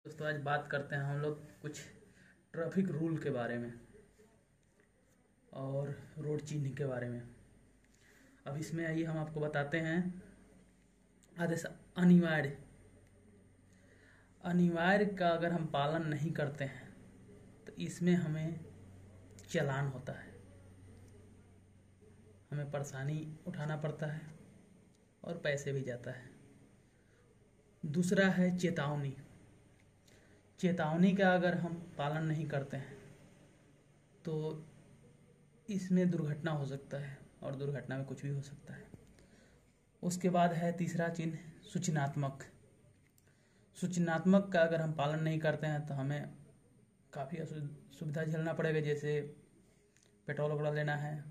दोस्तों आज बात करते हैं हम लोग कुछ ट्रैफिक रूल के बारे में और रोड चिन्ह के बारे में। अब इसमें आइए हम आपको बताते हैं आदेश अनिवार्य अनिवार्य का अगर हम पालन नहीं करते हैं तो इसमें हमें चालान होता है, हमें परेशानी उठाना पड़ता है और पैसे भी जाता है। दूसरा है चेतावनी। चेतावनी का अगर हम पालन नहीं करते हैं तो इसमें दुर्घटना हो सकता है और दुर्घटना में कुछ भी हो सकता है। उसके बाद है तीसरा चिन्ह सूचनात्मक। सूचनात्मक का अगर हम पालन नहीं करते हैं तो हमें काफ़ी असुविधा झेलना पड़ेगा, जैसे पेट्रोल वगैरह लेना है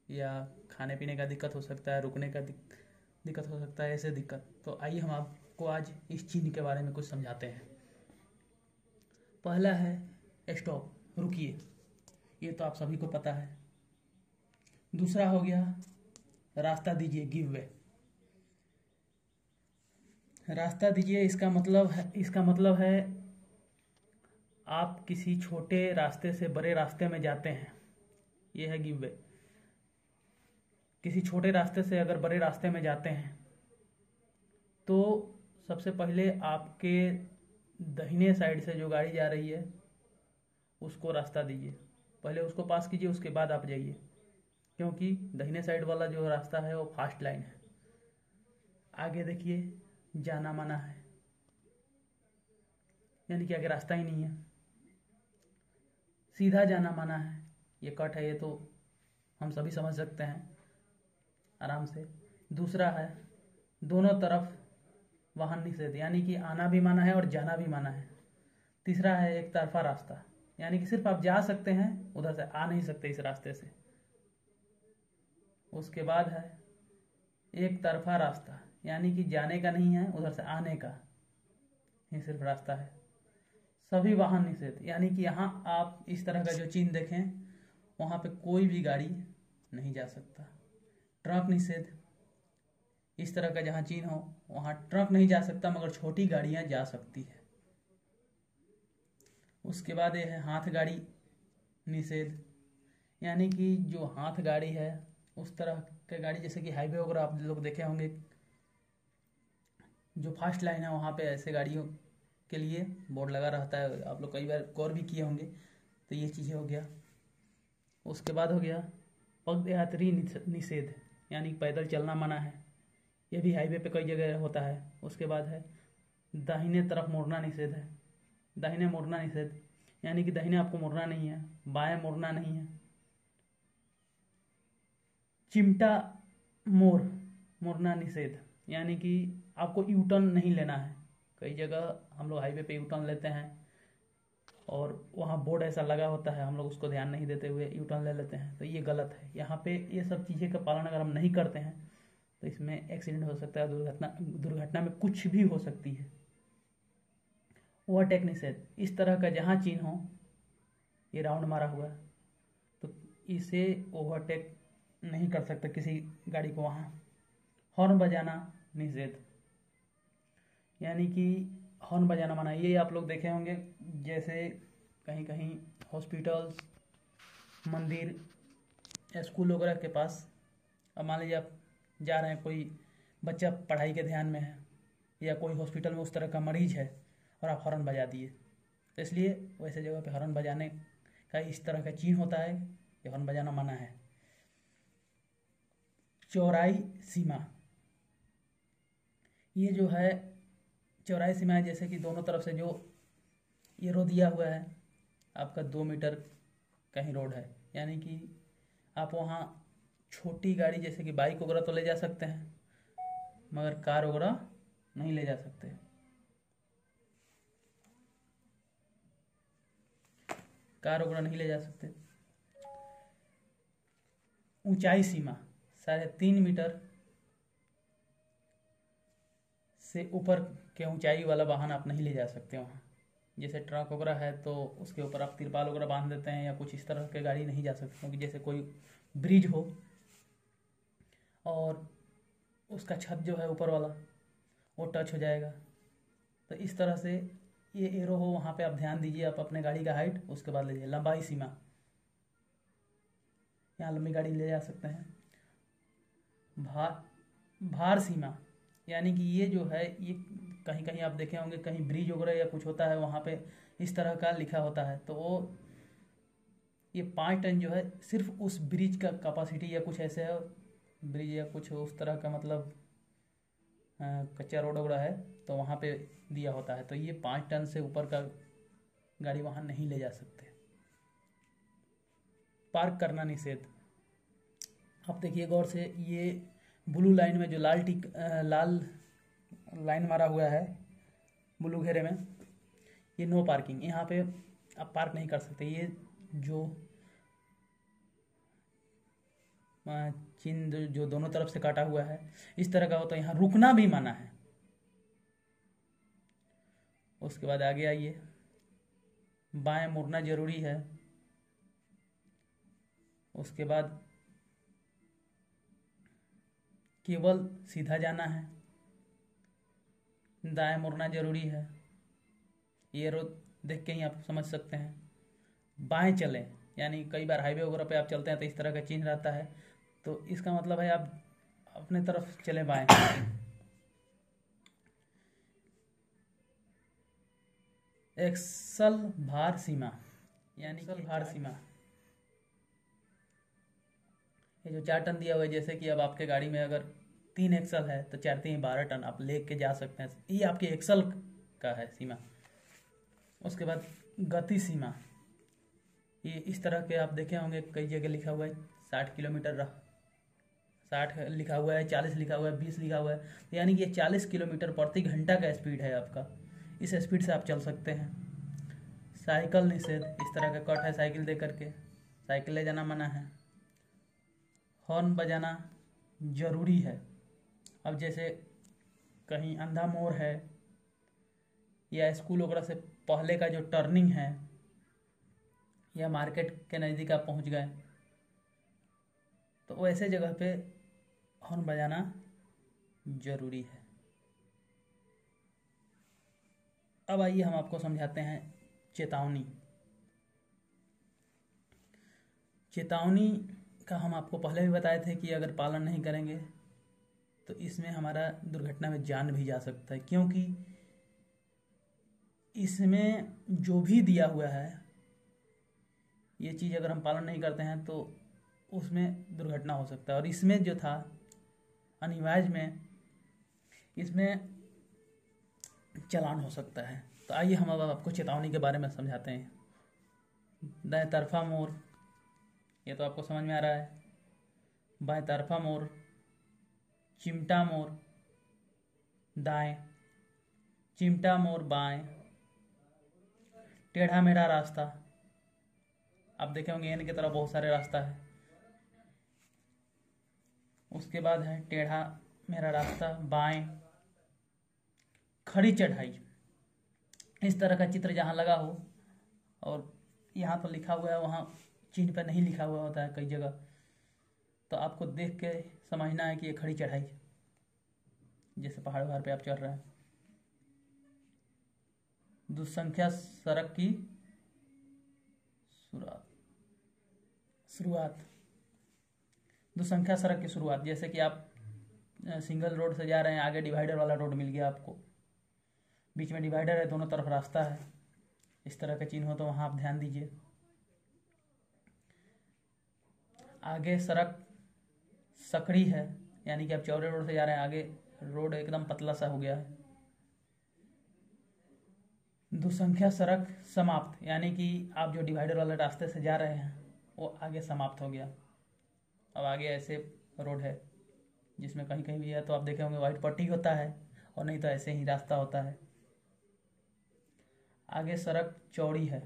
या खाने पीने का दिक्कत हो सकता है, रुकने का दिक्कत हो सकता है, ऐसे दिक्कत। तो आइए हम आपको आज इस चिन्ह के बारे में कुछ समझाते हैं। पहला है स्टॉप, रुकिए, ये तो आप सभी को पता है। दूसरा हो गया रास्ता दीजिए, गिव वे। रास्ता दीजिए इसका मतलब है आप किसी छोटे रास्ते से बड़े रास्ते में जाते हैं, ये है गिव वे। किसी छोटे रास्ते से अगर बड़े रास्ते में जाते हैं तो सबसे पहले आपके दाहिने साइड से जो गाड़ी जा रही है उसको रास्ता दीजिए, पहले उसको पास कीजिए, उसके बाद आप जाइए, क्योंकि दाहिने साइड वाला जो रास्ता है वो फास्ट लाइन है। आगे देखिए, जाना मना है, यानी कि आगे रास्ता ही नहीं है। सीधा जाना मना है, ये कट है, ये तो हम सभी समझ सकते हैं आराम से। दूसरा है दोनों तरफ वाहन निषेध, यानी कि आना भी मना है और जाना भी मना है। तीसरा है एक तरफा रास्ता, यानी कि सिर्फ आप जा सकते हैं, उधर से आ नहीं सकते इस रास्ते से। उसके बाद है एक तरफा रास्ता, यानी कि जाने का नहीं है, उधर से आने का ही सिर्फ रास्ता है। सभी वाहन निषेध, यानी कि यहाँ आप इस तरह का जो चिन्ह देखें वहाँ पे कोई भी गाड़ी नहीं जा सकता। ट्रक निषेध, इस तरह का जहाँ चिन्ह हो वहाँ ट्रक नहीं जा सकता, मगर छोटी गाड़ियाँ जा सकती है। उसके बाद ये है हाथ गाड़ी निषेध, यानी कि जो हाथ गाड़ी है उस तरह के गाड़ी, जैसे कि हाईवे वगैरह आप लोग देखे होंगे, जो फास्ट लाइन है वहाँ पे ऐसे गाड़ियों के लिए बोर्ड लगा रहता है, आप लोग कई बार गौर भी किए होंगे। तो ये चीज़ें हो गया। उसके बाद हो गया पदयात्री निषेध, यानी पैदल चलना मना है, ये भी हाईवे पे कई जगह होता है। उसके बाद है दाहिने तरफ मुड़ना निषेध है। दाहिने मुड़ना निषेध, यानी कि दाहिने आपको मुड़ना नहीं है, बाएं मुड़ना नहीं है। चिमटा मोड़ मुड़ना निषेध, यानी कि आपको यू टर्न नहीं लेना है। कई जगह हम लोग हाईवे पे यू टर्न लेते हैं और वहाँ बोर्ड ऐसा लगा होता है, हम लोग उसको ध्यान नहीं देते हुए यू टर्न ले लेते हैं, तो ये गलत है। यहाँ पे ये सब चीज़ें का पालन अगर हम नहीं करते हैं तो इसमें एक्सीडेंट हो सकता है, दुर्घटना में कुछ भी हो सकती है। ओवरटेक निषेध, इस तरह का जहाँ चिन्ह हो, ये राउंड मारा हुआ है तो इसे ओवरटेक नहीं कर सकते किसी गाड़ी को वहाँ। हॉर्न बजाना निषेध, यानी कि हॉर्न बजाना मना, ये आप लोग देखे होंगे, जैसे कहीं कहीं हॉस्पिटल्स, मंदिर या स्कूल वगैरह के पास, अब मान लीजिए आप जा रहे हैं, कोई बच्चा पढ़ाई के ध्यान में है या कोई हॉस्पिटल में उस तरह का मरीज है और आप हॉर्न बजा दिए, तो इसलिए वैसे जगह पे हॉर्न बजाने का इस तरह का चिन्ह होता है कि हॉर्न बजाना मना है। चौड़ाई सीमा, ये जो है चौड़ाई सीमा है, जैसे कि दोनों तरफ से जो ये रोड दिया हुआ है आपका 2 मीटर कहीं रोड है, यानी कि आप वहाँ छोटी गाड़ी जैसे कि बाइक वगैरह तो ले जा सकते हैं, मगर कार वगैरह नहीं ले जा सकते। कार वगैरह नहीं ले जा सकते। ऊंचाई सीमा 3.5 मीटर से ऊपर के ऊंचाई वाला वाहन आप नहीं ले जा सकते वहाँ। जैसे ट्रक वगैरह है तो उसके ऊपर आप तिरपाल वगैरह बांध देते हैं, या कुछ इस तरह के गाड़ी नहीं जा सकती, क्योंकि जैसे कोई ब्रिज हो और उसका छत जो है ऊपर वाला वो टच हो जाएगा, तो इस तरह से ये एरो हो वहाँ पे आप ध्यान दीजिए, आप अपने गाड़ी का हाइट, उसके बाद लीजिए लंबाई सीमा, यहाँ लंबी गाड़ी ले जा सकते हैं। भार सीमा, यानी कि ये जो है ये कहीं कहीं आप देखे होंगे, कहीं ब्रिज वगैरह या कुछ होता है वहाँ पे इस तरह का लिखा होता है, तो वो ये 5 टन जो है सिर्फ उस ब्रिज का कैपेसिटी या कुछ ऐसे है, ब्रिज या कुछ उस तरह का, मतलब कच्चा रोड वगैरह है तो वहाँ पे दिया होता है, तो ये 5 टन से ऊपर का गाड़ी वहाँ नहीं ले जा सकते। पार्क करना निषेध। अब देखिए गौर से, ये ब्लू लाइन में जो लाल लाइन मारा हुआ है ब्लू घेरे में, ये नो पार्किंग, यहाँ पे आप पार्क नहीं कर सकते। ये जो चिन्ह जो दोनों तरफ से काटा हुआ है इस तरह का हो तो यहाँ रुकना भी मना है। उसके बाद आगे आइए, बाएं मुड़ना जरूरी है। उसके बाद केवल सीधा जाना है, दाएं मुड़ना जरूरी है, ये रोड देख के ही आप समझ सकते हैं। बाएं चलें, यानी कई बार हाईवे वगैरह पे आप चलते हैं तो इस तरह का चिन्ह रहता है, तो इसका मतलब है आप अपने तरफ चले बाएं। एक्सल भार सीमा, यानी कि भार सीमा, ये जो 4 टन दिया हुआ है, जैसे कि अब आपके गाड़ी में अगर 3 एक्सल है तो 4 3 12 टन आप ले के जा सकते हैं, ये आपके एक्सल का है सीमा। उसके बाद गति सीमा, ये इस तरह के आप देखे होंगे कई जगह लिखा हुआ है 60 किलोमीटर, 60 लिखा हुआ है, 40 लिखा हुआ है, 20 लिखा हुआ है, तो यानी कि ये 40 किलोमीटर प्रति घंटा का स्पीड है आपका, इस स्पीड से आप चल सकते हैं। साइकिल निषेध, इस तरह का कट है साइकिल दे करके, साइकिल ले जाना मना है। हॉर्न बजाना जरूरी है। अब जैसे कहीं अंधा मोड़ है या स्कूल वगैरह से पहले का जो टर्निंग है या मार्केट के नज़दीक आप पहुंच गए तो वैसे जगह पे हॉर्न बजाना जरूरी है। अब आइए हम आपको समझाते हैं चेतावनी। चेतावनी का हम आपको पहले भी बताए थे कि अगर पालन नहीं करेंगे तो इसमें हमारा दुर्घटना में जान भी जा सकता है, क्योंकि इसमें जो भी दिया हुआ है ये चीज़ अगर हम पालन नहीं करते हैं तो उसमें दुर्घटना हो सकता है। और इसमें जो था अनिवार्य में, इसमें चालान हो सकता है। तो आइए हम अब आपको चेतावनी के बारे में समझाते हैं। दाएं तरफा मोड़, ये तो आपको समझ में आ रहा है। बाएं तरफा मोड़, चिमटा मोड़ दाएं, चिमटा मोड़ बाएं, टेढ़ा मेढ़ा रास्ता, आप देखे होंगे एन की तरफ बहुत सारे रास्ता है। उसके बाद है टेढ़ा मेढ़ा रास्ता बाएं, खड़ी चढ़ाई, इस तरह का चित्र जहाँ लगा हो और यहाँ तो लिखा हुआ है, वहाँ चिन्ह पर नहीं लिखा हुआ होता है कई जगह, तो आपको देख के समझना है कि ये खड़ी चढ़ाई, जैसे पहाड़ वहाड़ पे आप चढ़ रहे हैं। दुसंख्या सड़क की शुरुआत, दुसंख्या सड़क की शुरुआत, जैसे कि आप सिंगल रोड से जा रहे हैं, आगे डिवाइडर वाला रोड मिल गया आपको, बीच में डिवाइडर है, दोनों तरफ रास्ता है, इस तरह का चिन्ह हो तो वहाँ आप ध्यान दीजिए। आगे सड़क सकड़ी है, यानी कि आप चौड़े रोड से जा रहे हैं, आगे रोड एकदम पतला सा हो गया है। दुसंख्या सड़क समाप्त, यानी कि आप जो डिवाइडर वाले रास्ते से जा रहे हैं वो आगे समाप्त हो गया। अब आगे ऐसे रोड है जिसमें कहीं कहीं भी है तो आप देखे होंगे वाइट पट्टी होता है, और नहीं तो ऐसे ही रास्ता होता है। आगे सड़क चौड़ी है,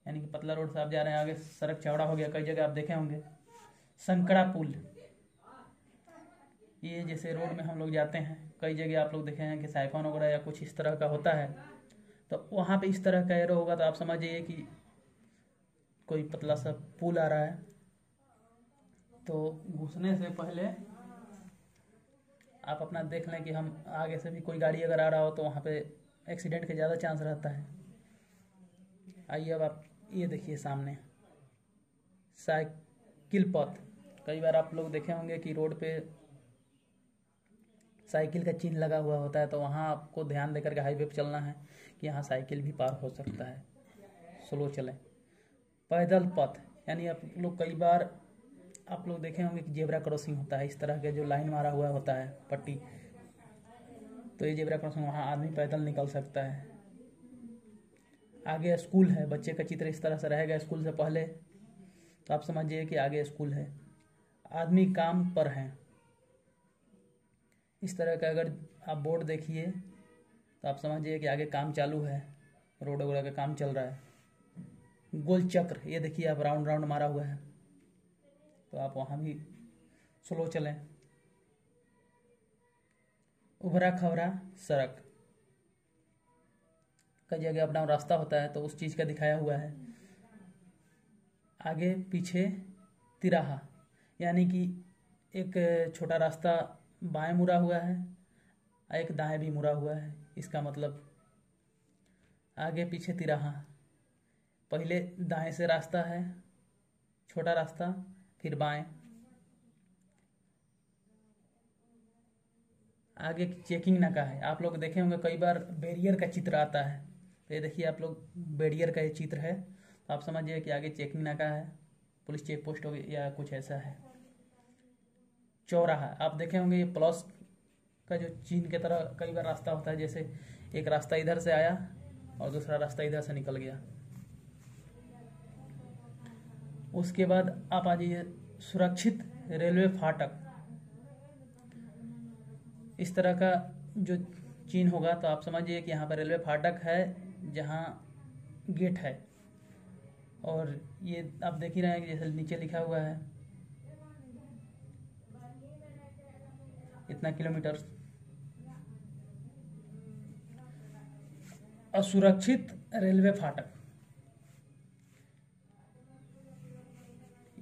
यानी कि पतला रोड से आप जा रहे हैं, आगे सड़क चौड़ा हो गया, कई जगह आप देखे होंगे। संकड़ा पुल, ये जैसे रोड में हम लोग जाते हैं, कई जगह आप लोग देखे हैं कि साइफोन वगैरह या कुछ इस तरह का होता है, तो वहाँ पे इस तरह का एरो होगा तो आप समझ जाइए कि कोई पतला सा पुल आ रहा है। तो घुसने से पहले आप अपना देख लें कि हम आगे से भी कोई गाड़ी अगर आ रहा हो तो वहाँ पे एक्सीडेंट के ज़्यादा चांस रहता है। आइए अब आप ये देखिए सामने साइकिल पथ। कई बार आप लोग देखे होंगे कि रोड पे साइकिल का चिन्ह लगा हुआ होता है, तो वहाँ आपको ध्यान देकर के हाईवे पे चलना है कि यहाँ साइकिल भी पार हो सकता है, स्लो चलें। पैदल पथ, यानी आप लोग कई बार आप लोग देखे होंगे कि जेब्रा क्रॉसिंग होता है, इस तरह के जो लाइन मारा हुआ होता है पट्टी, तो ये जेब्रा क्रॉसिंग, वहाँ आदमी पैदल निकल सकता है। आगे स्कूल है, बच्चे का चित्र इस तरह से रहेगा स्कूल से पहले, तो आप समझिए कि आगे स्कूल है। आदमी काम पर हैं, इस तरह का अगर आप बोर्ड देखिए तो आप समझिए कि आगे काम चालू है, रोड वगैरह का काम चल रहा है। गोल चक्र, ये देखिए आप राउंड राउंड मारा हुआ है, तो आप वहाँ भी स्लो चलें। उभरा खबरा सड़क, कई जगह अपना रास्ता होता है तो उस चीज़ का दिखाया हुआ है। आगे पीछे तिराहा, यानी कि एक छोटा रास्ता बाएं मुड़ा हुआ है, एक दाएं भी मुड़ा हुआ है, इसका मतलब आगे पीछे तिराहा। पहले दाएं से रास्ता है, छोटा रास्ता, फिर बाएं। आगे चेकिंग नाका है, आप लोग देखे होंगे कई बार बैरियर का चित्र आता है, तो ये देखिए आप लोग बैरियर का ये चित्र है, तो आप समझिए कि आगे चेकिंग नाका है, पुलिस चेक पोस्ट हो या कुछ ऐसा है। चौराहा, आप देखे होंगे ये प्लस का जो चिन्ह की तरह कई बार रास्ता होता है, जैसे एक रास्ता इधर से आया और दूसरा रास्ता इधर से निकल गया। उसके बाद आप आ जाइए सुरक्षित रेलवे फाटक, इस तरह का जो चिन्ह होगा तो आप समझिए कि यहाँ पर रेलवे फाटक है जहाँ गेट है। और ये आप देख ही रहे हैं कि जैसे नीचे लिखा हुआ है इतना किलोमीटर। असुरक्षित रेलवे फाटक,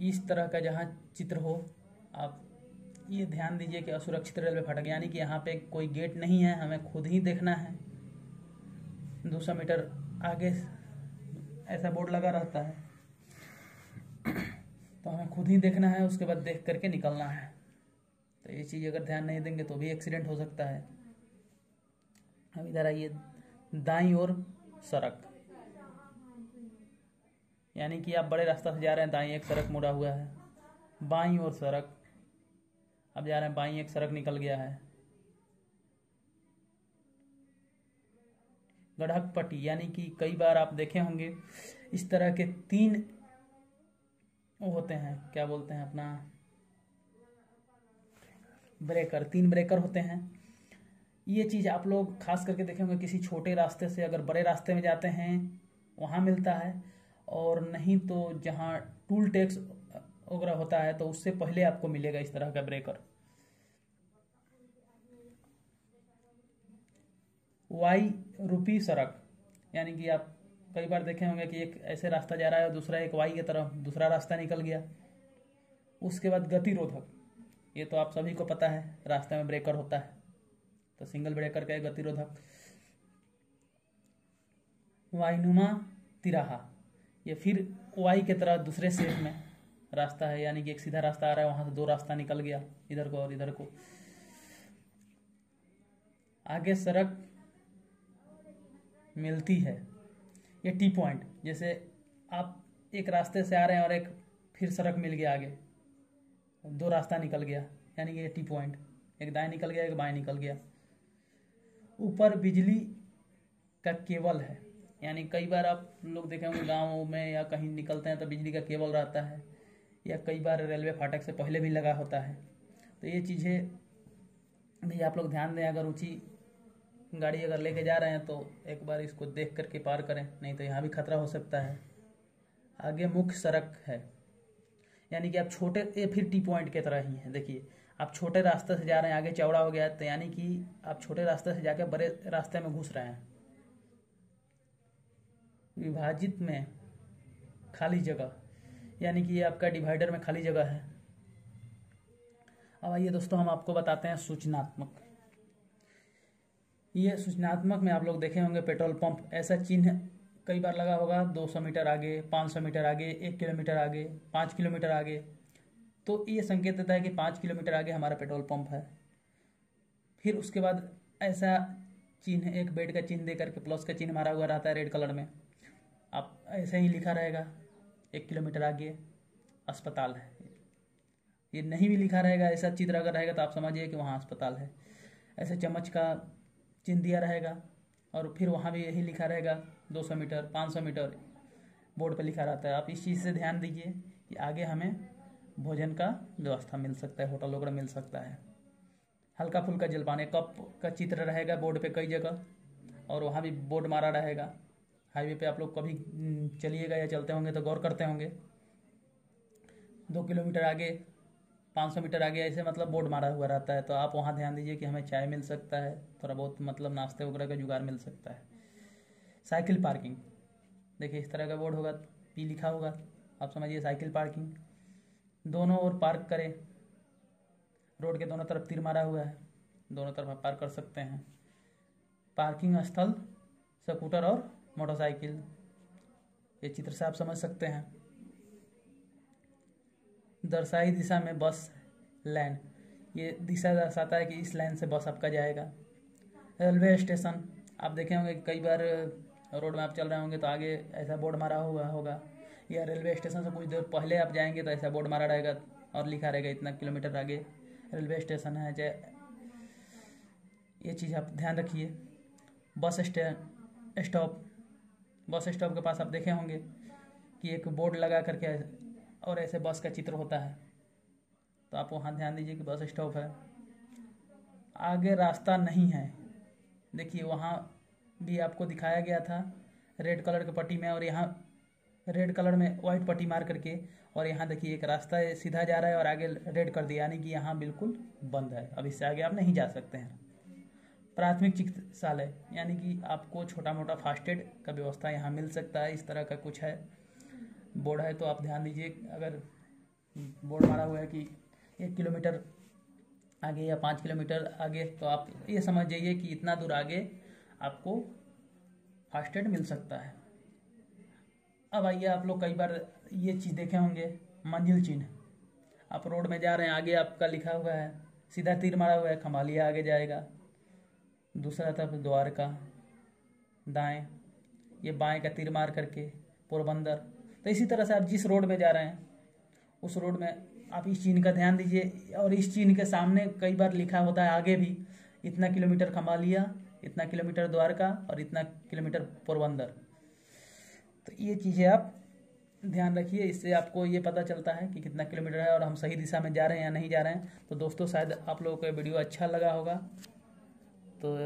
इस तरह का जहाँ चित्र हो आप ये ध्यान दीजिए कि असुरक्षित रेलवे फाटक, यानी कि यहाँ पे कोई गेट नहीं है, हमें खुद ही देखना है। 200 मीटर आगे ऐसा बोर्ड लगा रहता है, तो हमें खुद ही देखना है, उसके बाद देख करके निकलना है। तो ये चीज़ अगर ध्यान नहीं देंगे तो भी एक्सीडेंट हो सकता है। अब इधर आइए, दाईं ओर सड़क, यानी कि आप बड़े रास्ता से जा रहे हैं, दाईं एक सड़क मुड़ा हुआ है। बाईं ओर सड़क, अब जा रहे हैं बाईं एक सड़क निकल गया है। गढ़क पट्टी, यानी कि कई बार आप देखे होंगे इस तरह के 3 होते हैं, क्या बोलते हैं अपना ब्रेकर, 3 ब्रेकर होते हैं। ये चीज़ आप लोग खास करके देखे होंगे किसी छोटे रास्ते से अगर बड़े रास्ते में जाते हैं वहाँ मिलता है, और नहीं तो जहाँ टूल टैक्स वगैरह होता है तो उससे पहले आपको मिलेगा इस तरह का ब्रेकर। वाई रूपी सड़क, यानी कि आप कई बार देखे होंगे कि एक ऐसे रास्ता जा रहा है और दूसरा एक वाई की तरफ दूसरा रास्ता निकल गया। उसके बाद गतिरोधक, ये तो आप सभी को पता है, रास्ते में ब्रेकर होता है तो सिंगल ब्रेकर का गतिरोधक। वाईनुमा तिराहा, ये फिर वाई की तरह दूसरे शेप में रास्ता है, यानी कि एक सीधा रास्ता आ रहा है, वहां से 2 रास्ता निकल गया, इधर को और इधर को। आगे सड़क मिलती है, ये टी पॉइंट, जैसे आप एक रास्ते से आ रहे हैं और एक फिर सड़क मिल गया, आगे 2 रास्ता निकल गया, यानी कि ये टी पॉइंट, एक दाएं निकल गया एक बाएं निकल गया। ऊपर बिजली का केबल है, यानी कई बार आप लोग देखे होंगे गाँव में या कहीं निकलते हैं तो बिजली का केबल रहता है, या कई बार रेलवे फाटक से पहले भी लगा होता है। तो ये चीज़ें भी आप लोग ध्यान दें, अगर ऊंची गाड़ी अगर लेके जा रहे हैं तो एक बार इसको देख करके पार करें, नहीं तो यहाँ भी खतरा हो सकता है। आगे मुख्य सड़क है, यानी कि आप छोटे, ये फिर टी पॉइंट की तरह ही है। देखिए आप छोटे रास्ते से जा रहे हैं, आगे चौड़ा हो गया, तो यानी कि आप छोटे रास्ते से जाकर बड़े रास्ते में घुस रहे हैं। विभाजित में खाली जगह, यानी कि ये आपका डिवाइडर में खाली जगह है। अब आइए दोस्तों हम आपको बताते हैं सूचनात्मक। ये सूचनात्मक में आप लोग देखे होंगे पेट्रोल पंप ऐसा चिन्ह कई बार लगा होगा, 200 मीटर आगे, 500 मीटर आगे, 1 किलोमीटर आगे, 5 किलोमीटर आगे। तो ये संकेत देता है कि 5 किलोमीटर आगे हमारा पेट्रोल पंप है। फिर उसके बाद ऐसा चिन्ह, एक बेड का चिन्ह दे करके प्लस का चिन्ह मारा हुआ रहता है रेड कलर में। आप ऐसे ही लिखा रहेगा 1 किलोमीटर आगे अस्पताल है। ये नहीं भी लिखा रहेगा, ऐसा चित्र अगर रहेगा तो आप समझिए कि वहाँ अस्पताल है। ऐसे चम्मच का चिन्ह दिया रहेगा और फिर वहाँ भी यही लिखा रहेगा 200 मीटर, 500 मीटर बोर्ड पर लिखा रहता है। आप इस चीज़ से ध्यान दीजिए कि आगे हमें भोजन का व्यवस्था मिल सकता है, होटल वगैरह मिल सकता है। हल्का फुल्का जलपान, एक कप का चित्र रहेगा बोर्ड पे कई जगह, और वहाँ भी बोर्ड मारा रहेगा। हाईवे पे आप लोग कभी चलिएगा या चलते होंगे तो गौर करते होंगे, 2 किलोमीटर आगे, 500 मीटर आगे ऐसे मतलब बोर्ड मारा हुआ रहता है। तो आप वहाँ ध्यान दीजिए कि हमें चाय मिल सकता है, थोड़ा बहुत मतलब नाश्ते वगैरह का जुगाड़ मिल सकता है। साइकिल पार्किंग, देखिए इस तरह का बोर्ड होगा, पी लिखा होगा, आप समझिए साइकिल पार्किंग। दोनों ओर पार्क करें, रोड के दोनों तरफ तीर मारा हुआ है, दोनों तरफ आप पार्क कर सकते हैं। पार्किंग स्थल स्कूटर और मोटरसाइकिल, ये चित्र से आप समझ सकते हैं। दर्शाई दिशा में बस लाइन, ये दिशा दर्शाता है कि इस लाइन से बस आपका जाएगा। रेलवे स्टेशन, आप देखे होंगे कई बार रोड में आप चल रहे होंगे तो आगे ऐसा बोर्ड मारा हुआ होगा, या रेलवे स्टेशन से कुछ देर पहले आप जाएंगे तो ऐसा बोर्ड मारा रहेगा और लिखा रहेगा इतना किलोमीटर आगे रेलवे स्टेशन है। ये चीज़ आप ध्यान रखिए। बस स्टॉप, बस स्टॉप के पास आप देखे होंगे कि एक बोर्ड लगा करके और ऐसे बस का चित्र होता है, तो आप वहाँ ध्यान दीजिए कि बस स्टॉप है। आगे रास्ता नहीं है, देखिए वहाँ भी आपको दिखाया गया था रेड कलर के पट्टी में, और यहाँ रेड कलर में वाइट पट्टी मार करके, और यहाँ देखिए एक रास्ता है सीधा जा रहा है और आगे रेड कर दिया, यानी कि यहाँ बिल्कुल बंद है, अब इससे आगे आप नहीं जा सकते हैं। प्राथमिक चिकित्सालय, यानी कि आपको छोटा मोटा फास्ट एड का व्यवस्था यहाँ मिल सकता है, इस तरह का कुछ है बोर्ड है। तो आप ध्यान दीजिए, अगर बोर्ड मारा हुआ है कि 1 किलोमीटर आगे या 5 किलोमीटर आगे, तो आप ये समझ जाइए कि इतना दूर आगे आपको फास्ट एड मिल सकता है। अब आइए, आप लोग कई बार ये चीज़ देखे होंगे, मंजिल चिन्ह। आप रोड में जा रहे हैं, आगे आपका लिखा हुआ है, सीधा तीर मारा हुआ है, खमालिया आगे जाएगा, दूसरा तरफ द्वारका दाएं, ये बाएं का तीर मार करके पोरबंदर। तो इसी तरह से आप जिस रोड में जा रहे हैं उस रोड में आप इस चिन्ह का ध्यान दीजिए, और इस चिन्ह के सामने कई बार लिखा होता है आगे भी, इतना किलोमीटर खमालिया, इतना किलोमीटर द्वारका और इतना किलोमीटर पोरबंदर। तो ये चीज़ें आप ध्यान रखिए, इससे आपको ये पता चलता है कि कितना किलोमीटर है और हम सही दिशा में जा रहे हैं या नहीं जा रहे हैं। तो दोस्तों, शायद आप लोगों को वीडियो अच्छा लगा होगा। तो